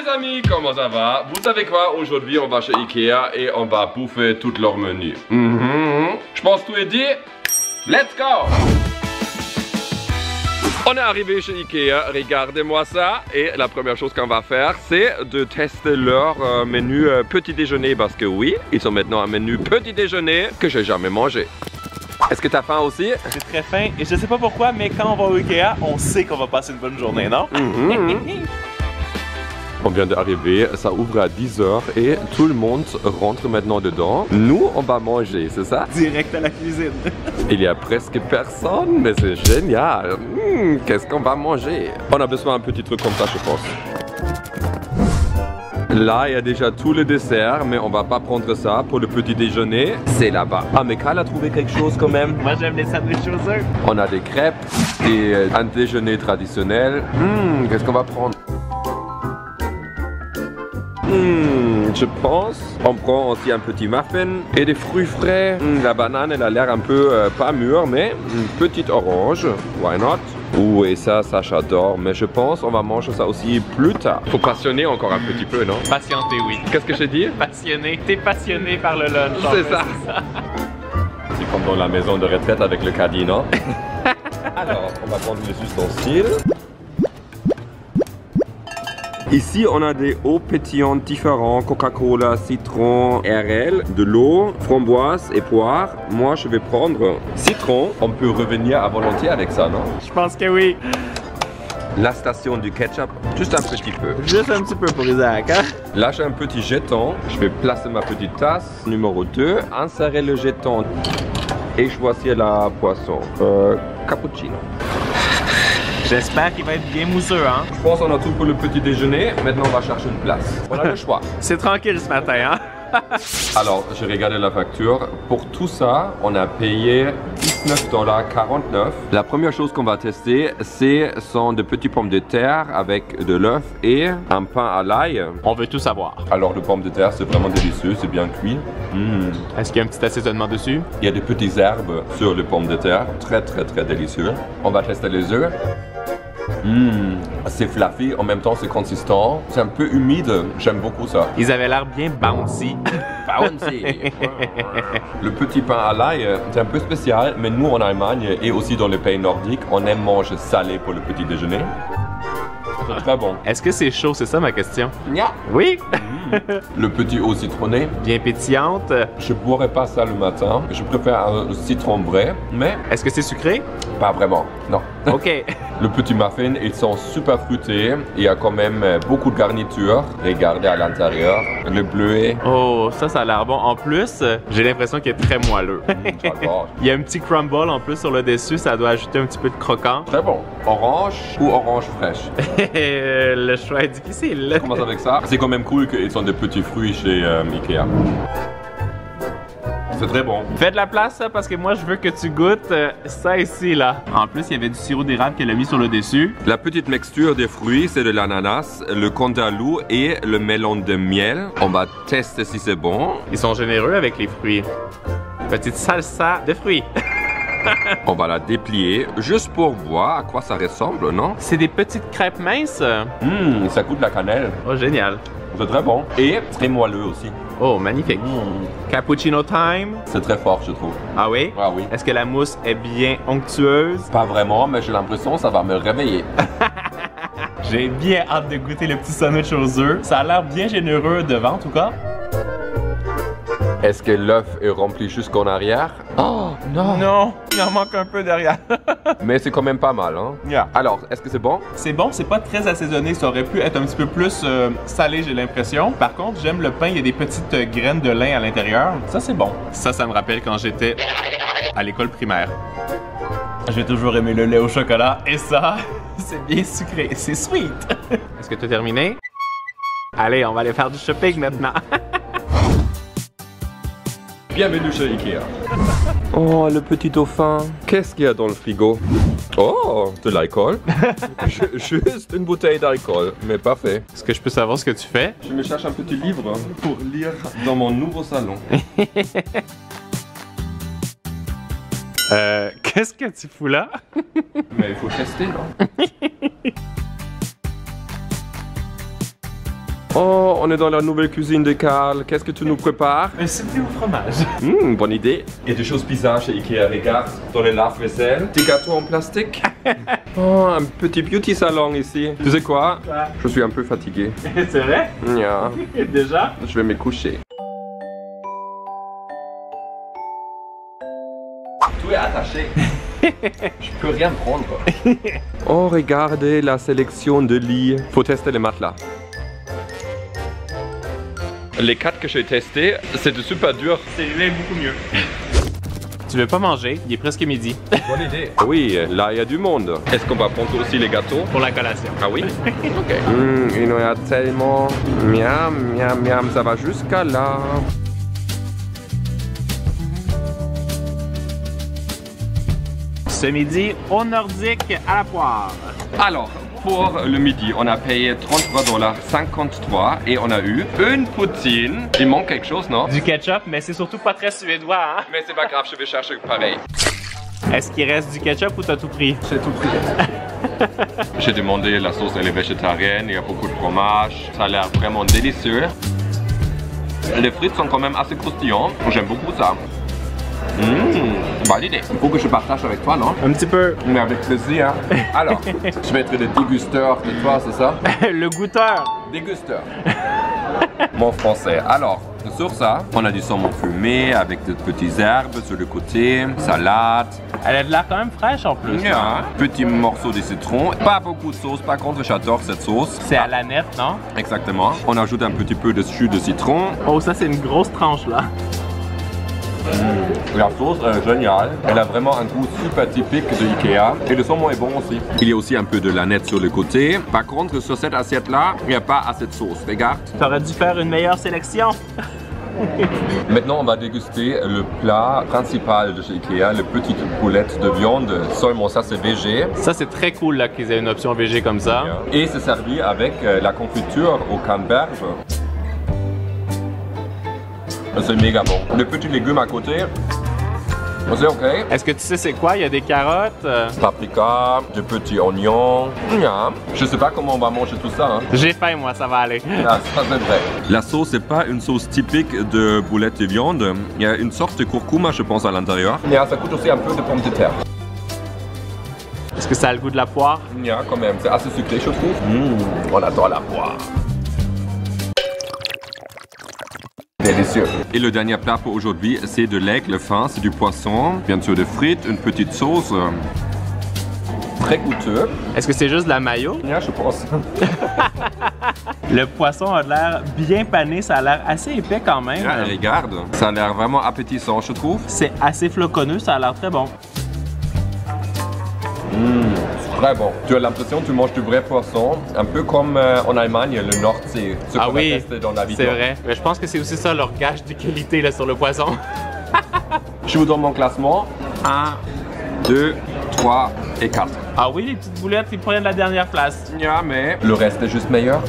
les amis, comment ça va? Vous savez quoi? Aujourd'hui on va chez Ikea et on va bouffer tout leur menu. Je pense tout est dit. Let's go! On est arrivé chez Ikea, regardez-moi ça. Et la première chose qu'on va faire, c'est de tester leur menu petit déjeuner. Parce que oui, ils ont maintenant un menu petit déjeuner que j'ai jamais mangé. Est-ce que t'as faim aussi? J'ai très faim et je sais pas pourquoi, mais quand on va au Ikea, on sait qu'on va passer une bonne journée, non? On vient d'arriver, ça ouvre à 10 h et tout le monde rentre maintenant dedans. Nous, on va manger, c'est ça? Direct à la cuisine. Il y a presque personne, mais c'est génial. Qu'est-ce qu'on va manger? On a besoin d'un petit truc comme ça, je pense. Là, il y a déjà tout le dessert, mais on va pas prendre ça pour le petit déjeuner. C'est là-bas. Ah, mais Kyle a trouvé quelque chose quand même. Moi, j'aime les sandwichs aux œufs. On a des crêpes et un déjeuner traditionnel. Qu'est-ce qu'on va prendre? Je pense. On prend aussi un petit muffin et des fruits frais. La banane, elle a l'air un peu pas mûre, mais une petite orange. Why not? Ouh, et ça j'adore. Mais je pense on va manger ça aussi plus tard. Faut passionner encore un petit peu, non? Patienté, oui. Qu'est-ce que j'ai dit? Passionné. T'es passionné par le lunch. C'est ça. C'est comme dans la maison de retraite avec le caddie, non? Alors, on va prendre les ustensiles. Ici, on a des eaux pétillantes différents, Coca-Cola, citron, RL, de l'eau, framboise et poire. Moi, je vais prendre citron. On peut revenir à volonté avec ça, non? Je pense que oui. La station du ketchup, juste un petit peu. Juste un petit peu pour Isaac, hein? Là, j'ai un petit jeton. Je vais placer ma petite tasse, numéro 2, insérer le jeton et choisir la boisson. Cappuccino. J'espère qu'il va être bien mousseux, hein? Je pense qu'on a tout pour le petit déjeuner. Maintenant, on va chercher une place. On a le choix. C'est tranquille ce matin, hein? Alors, j'ai regardé la facture. Pour tout ça, on a payé 19,49 $. La première chose qu'on va tester, sont des petites pommes de terre avec de l'œuf et un pain à l'ail. On veut tout savoir. Alors, les pommes de terre, c'est vraiment délicieux, c'est bien cuit. Est-ce qu'il y a un petit assaisonnement dessus? Il y a des petites herbes sur les pommes de terre. Très, très, très délicieux. On va tester les œufs. C'est fluffy, en même temps c'est consistant. C'est un peu humide, j'aime beaucoup ça. Ils avaient l'air bien bouncy. Bouncy. Le petit pain à l'ail, c'est un peu spécial, mais nous en Allemagne et aussi dans les pays nordiques, on aime manger salé pour le petit déjeuner. C'est très bon. Est-ce que c'est chaud? C'est ça ma question. Nya. Oui. Le petit eau citronné. Bien pétillante. Je boirais pas ça le matin. Je préfère un citron vrai, mais... Est-ce que c'est sucré? Pas vraiment, non. OK. Le petit muffin, ils sont super fruités. Il y a quand même beaucoup de garniture. Regardez à l'intérieur, le bleuet. Oh, ça a l'air bon. En plus, j'ai l'impression qu'il est très moelleux. J'adore. Il y a un petit crumble en plus sur le dessus. Ça doit ajouter un petit peu de croquant. Très bon. Orange ou orange fraîche? Le choix est difficile. On commence avec ça. C'est quand même cool qu'ils sont des petits fruits chez Ikea. C'est très bon. Fais de la place, ça, parce que moi, je veux que tu goûtes ça ici, là. En plus, il y avait du sirop d'érable qu'elle a mis sur le dessus. La petite mixture des fruits, c'est de l'ananas, le cantaloupe et le melon de miel. On va tester si c'est bon. Ils sont généreux avec les fruits. Petite salsa de fruits. On va la déplier juste pour voir à quoi ça ressemble, non? C'est des petites crêpes minces. Ça goûte la cannelle. Oh, génial. C'est très bon. Et très moelleux aussi. Oh, magnifique. Cappuccino time. C'est très fort, je trouve. Ah oui? Ah oui. Est-ce que la mousse est bien onctueuse? Pas vraiment, mais j'ai l'impression que ça va me réveiller. J'ai bien hâte de goûter le petit sandwich aux œufs. Ça a l'air bien généreux devant, en tout cas. Est-ce que l'œuf est rempli jusqu'en arrière? Oh, non! Non, il en manque un peu derrière. Mais c'est quand même pas mal, hein? Yeah. Alors, est-ce que c'est bon? C'est bon, c'est pas très assaisonné. Ça aurait pu être un petit peu plus salé, j'ai l'impression. Par contre, j'aime le pain. Il y a des petites graines de lin à l'intérieur. Ça, c'est bon. Ça me rappelle quand j'étais à l'école primaire. J'ai toujours aimé le lait au chocolat. Et ça, c'est bien sucré. C'est sweet. Est-ce que tu as terminé? Allez, on va aller faire du shopping maintenant. Bienvenue chez Ikea. Oh, le petit dauphin. Qu'est-ce qu'il y a dans le frigo? Oh, de l'alcool. Juste une bouteille d'alcool, mais parfait. Est-ce que je peux savoir ce que tu fais? Je me cherche un petit livre pour lire dans mon nouveau salon. Qu'est-ce que tu fous là? Mais il faut tester, non? Oh, on est dans la nouvelle cuisine de Karl. Qu'est-ce que tu nous prépares? Un soufflé au fromage. Bonne idée. Et des choses bizarres chez Ikea, regarde. Dans les lave-vaisselle. Des gâteaux en plastique. Oh, un petit beauty salon ici. Tu sais quoi? Je suis un peu fatigué. C'est vrai? Yeah. Déjà? Je vais me coucher. Tout est attaché. Je peux rien prendre. Oh, regardez la sélection de lits. Faut tester les matelas. Les 4 que j'ai testés, c'était super dur. Celui-là est beaucoup mieux. Tu veux pas manger? Il est presque midi. Bonne idée. Oui, là il y a du monde. Est-ce qu'on va prendre aussi les gâteaux? Pour la collation. Ah oui? Ok. Il y en a tellement. Miam, miam, miam, ça va jusqu'à là. Ce midi, au nordique à la poire. Alors, pour le midi, on a payé 33,53 $ et on a eu une poutine. Il manque quelque chose, non? Du ketchup, mais c'est surtout pas très suédois, hein? Mais c'est pas grave, je vais chercher pareil. Est-ce qu'il reste du ketchup ou t'as tout pris? J'ai tout pris. J'ai demandé la sauce, elle est végétarienne, il y a beaucoup de fromage. Ça a l'air vraiment délicieux. Les frites sont quand même assez croustillantes. J'aime beaucoup ça. Bonne idée. Il faut que je partage avec toi, non? Un petit peu. Mais avec plaisir. Alors, je vais être le dégusteur de toi, c'est ça? Le goûteur. Dégusteur. Mon français. Alors, sur ça, on a du saumon fumé avec de petites herbes sur le côté, salade. Elle a de l'air quand même fraîche en plus. Yeah. Petit morceau de citron. Pas beaucoup de sauce, par contre, j'adore cette sauce. C'est à la nette, non? Exactement. On ajoute un petit peu de jus de citron. Oh, ça, c'est une grosse tranche là. La sauce est géniale. Elle a vraiment un goût super typique de Ikea. Et le saumon est bon aussi. Il y a aussi un peu de lanette sur le côté. Par contre, sur cette assiette-là, il n'y a pas assez de sauce. Regarde. T'aurais dû faire une meilleure sélection. Maintenant, on va déguster le plat principal de chez Ikea, les petites boulettes de viande. Seulement ça, c'est végé. Ça, c'est très cool là qu'ils aient une option végé comme ça. Et c'est servi avec la confiture au canneberge. C'est méga bon. Les petits légumes à côté, c'est ok. Est-ce que tu sais c'est quoi? Il y a des carottes. Paprika, des petits oignons. Yeah. Je sais pas comment on va manger tout ça. Hein. J'ai faim, moi, ça va aller. Ah, ça c'est vrai. La sauce, c'est pas une sauce typique de boulettes de viande. Il y a une sorte de curcuma, je pense, à l'intérieur. Yeah, ça coûte aussi un peu de pommes de terre. Est-ce que ça a le goût de la poire? Yeah, quand même. C'est assez sucré, je trouve. On adore la poire. Délicieux. Et le dernier plat pour aujourd'hui, c'est de l'aigle fin, c'est du poisson, bien sûr des frites, une petite sauce. Très goûteux. Est-ce que c'est juste de la mayo? Yeah, je pense. Le poisson a l'air bien pané, ça a l'air assez épais quand même. Yeah, regarde, ça a l'air vraiment appétissant, je trouve. C'est assez floconneux, ça a l'air très bon. Très bon. Tu as l'impression que tu manges du vrai poisson, un peu comme en Allemagne, le Nordsee, ce qu'on a testé dans la vidéo. C'est vrai. Mais je pense que c'est aussi ça leur gage de qualité là, sur le poisson. Je vous donne mon classement. 1, 2, 3 et 4. Ah oui, les petites boulettes, ils prennent la dernière place. Yeah, mais le reste est juste meilleur.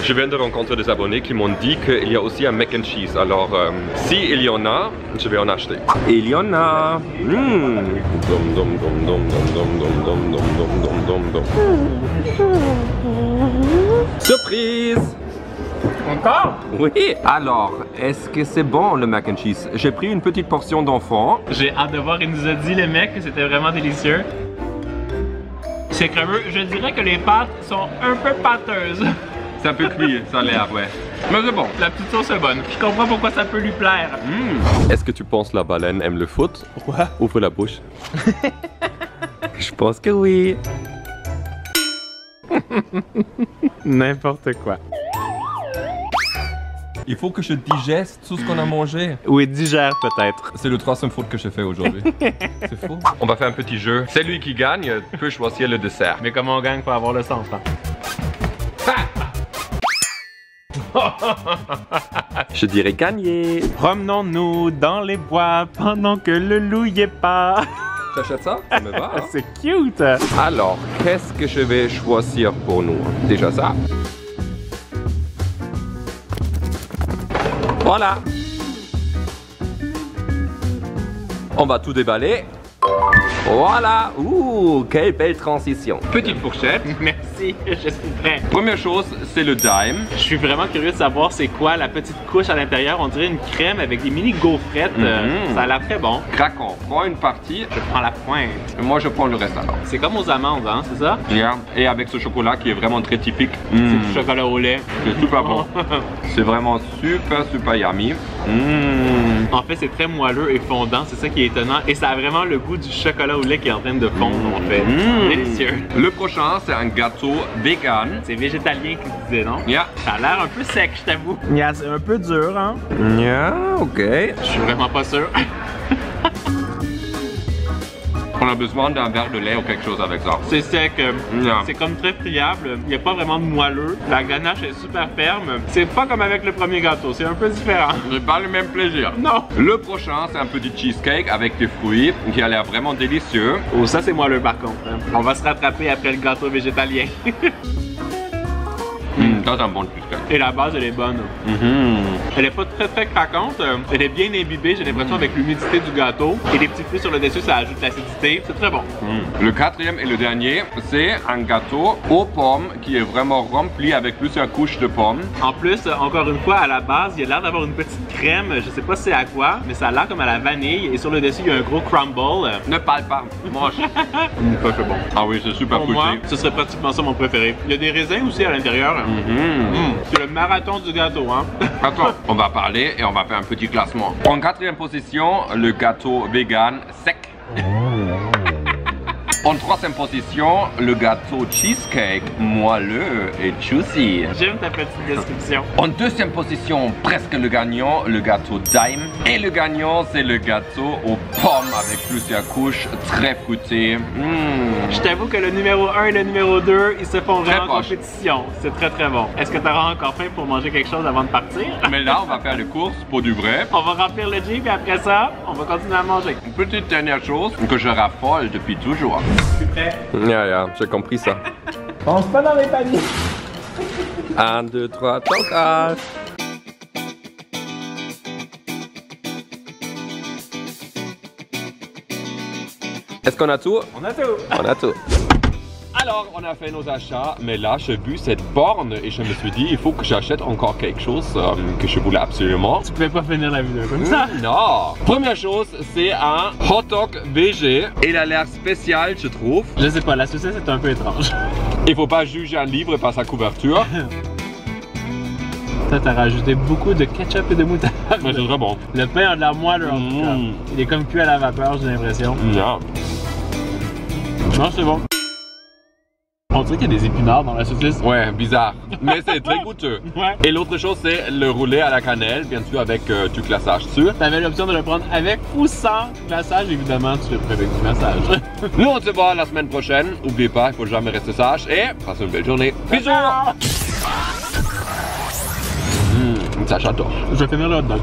Je viens de rencontrer des abonnés qui m'ont dit qu'il y a aussi un mac and cheese. Alors, si il y en a, je vais en acheter. Et il y en a. Surprise! Encore? Oui. Alors, est-ce que c'est bon le mac and cheese? J'ai pris une petite portion d'enfant. J'ai hâte de voir, il nous a dit le mec que c'était vraiment délicieux. C'est crémeux. Je dirais que les pâtes sont un peu pâteuses. C'est un peu cuit, ça a l'air, ouais. Mais c'est bon. La petite sauce est bonne. Je comprends pourquoi ça peut lui plaire. Est-ce que tu penses la baleine aime le foot? Pourquoi? Ouvre la bouche. Je pense que oui. N'importe quoi. Il faut que je digeste tout ce qu'on a mangé. Oui, digère peut-être. C'est le 3e faute que je fais aujourd'hui. C'est faux. On va faire un petit jeu. Celui qui gagne peut choisir le dessert. Mais comment on gagne pour avoir le centre? Hein? Je dirais gagner. Promenons-nous dans les bois pendant que le loup y est pas. T'achètes ça? Ça me va. Hein? C'est cute. Alors, qu'est-ce que je vais choisir pour nous? Déjà ça. Voilà. On va tout déballer. Voilà. Ouh, quelle belle transition. Petite fourchette. Merci, je suis prêt. Première chose, c'est le Daim. Je suis vraiment curieux de savoir c'est quoi la petite couche à l'intérieur. On dirait une crème avec des mini gaufrettes. Ça a l'air très bon. Craquant. Prends une partie. Je prends la pointe. Moi, je prends le reste alors. C'est comme aux amandes, hein, c'est ça? Yeah. Et avec ce chocolat qui est vraiment très typique. C'est du chocolat au lait. C'est super bon. C'est vraiment super yummy. En fait, c'est très moelleux et fondant, c'est ça qui est étonnant. Et ça a vraiment le goût du chocolat au lait qui est en train de fondre, en fait. Délicieux. Le prochain, c'est un gâteau vegan. C'est végétalien qui disait, non? Yeah. Ça a l'air un peu sec, je t'avoue. Yeah, c'est un peu dur, hein? Yeah, ok. Je suis vraiment pas sûr. On a besoin d'un verre de lait ou quelque chose avec ça. C'est sec, Yeah. c'est comme très friable, il n'y a pas vraiment de moelleux. La ganache est super ferme. C'est pas comme avec le premier gâteau, c'est un peu différent. J'ai pas le même plaisir. Non. Le prochain, c'est un petit cheesecake avec des fruits qui a l'air vraiment délicieux. Oh, ça c'est moelleux par contre. On va se rattraper après le gâteau végétalien. Ça, c'est un bon cheesecake. Et la base, elle est bonne. Elle est pas très craquante. Elle est bien imbibée, j'ai l'impression, avec l'humidité du gâteau. Et les petits fruits sur le dessus, ça ajoute l'acidité. C'est très bon. Le quatrième et le dernier, c'est un gâteau aux pommes qui est vraiment rempli avec plusieurs couches de pommes. En plus, encore une fois, à la base, il y a l'air d'avoir une petite crème. Je sais pas c'est à quoi, mais ça a l'air comme à la vanille. Et sur le dessus, il y a un gros crumble. Ne parle pas, mange. Ça c'est bon. Ah oui, c'est super Pour fruité. moi, ce serait pratiquement ça mon préféré. Il y a des raisins aussi à l'intérieur. C'est le marathon du gâteau, hein. Attends, on va parler et on va faire un petit classement. En quatrième position, le gâteau vegan sec. En troisième position, le gâteau cheesecake moelleux et juicy. J'aime ta petite description. En deuxième position, presque le gagnant, le gâteau Daim. Et le gagnant, c'est le gâteau aux pommes avec plusieurs couches, très fruité. Je t'avoue que le numéro 1 et le numéro 2, ils se font vraiment en proche. compétition. C'est très bon. Est-ce que tu auras encore faim pour manger quelque chose avant de partir? Mais là, on va faire les courses pour du vrai. On va remplir le Jeep et après ça, on va continuer à manger. Une petite dernière chose que je raffole depuis toujours. Tu es prêt? Yeah, j'ai compris ça. Pense pas dans les paniers. 1, 2, 3, tocage. Est-ce qu'on a tout? On a tout. On a tout. Alors, on a fait nos achats, mais là, j'ai vu cette borne et je me suis dit, il faut que j'achète encore quelque chose que je voulais absolument. Tu pouvais pas finir la vidéo comme ça. Non. Première chose, c'est un hot dog VG. Il a l'air spécial, je trouve. Je sais pas, la saucisse est un peu étrange. Il faut pas juger un livre par sa couverture. Toi, t'as rajouté beaucoup de ketchup et de moutarde. Mais c'est très bon. Le pain a de la moelle en tout cas. Il est comme cuit à la vapeur, j'ai l'impression. Non. Non, c'est bon. On dirait qu'il y a des épinards dans la saucisse. Ouais, bizarre. Mais c'est très goûteux. Ouais. Et l'autre chose, c'est le roulé à la cannelle, bien sûr, avec du glaçage dessus. T'avais l'option de le prendre avec ou sans glaçage, évidemment, tu le prends avec du glaçage. Nous, on se voit la semaine prochaine. N'oubliez pas, il faut jamais rester sage et passez une belle journée. Bisous! Ça j'adore. Je vais finir le hot dog.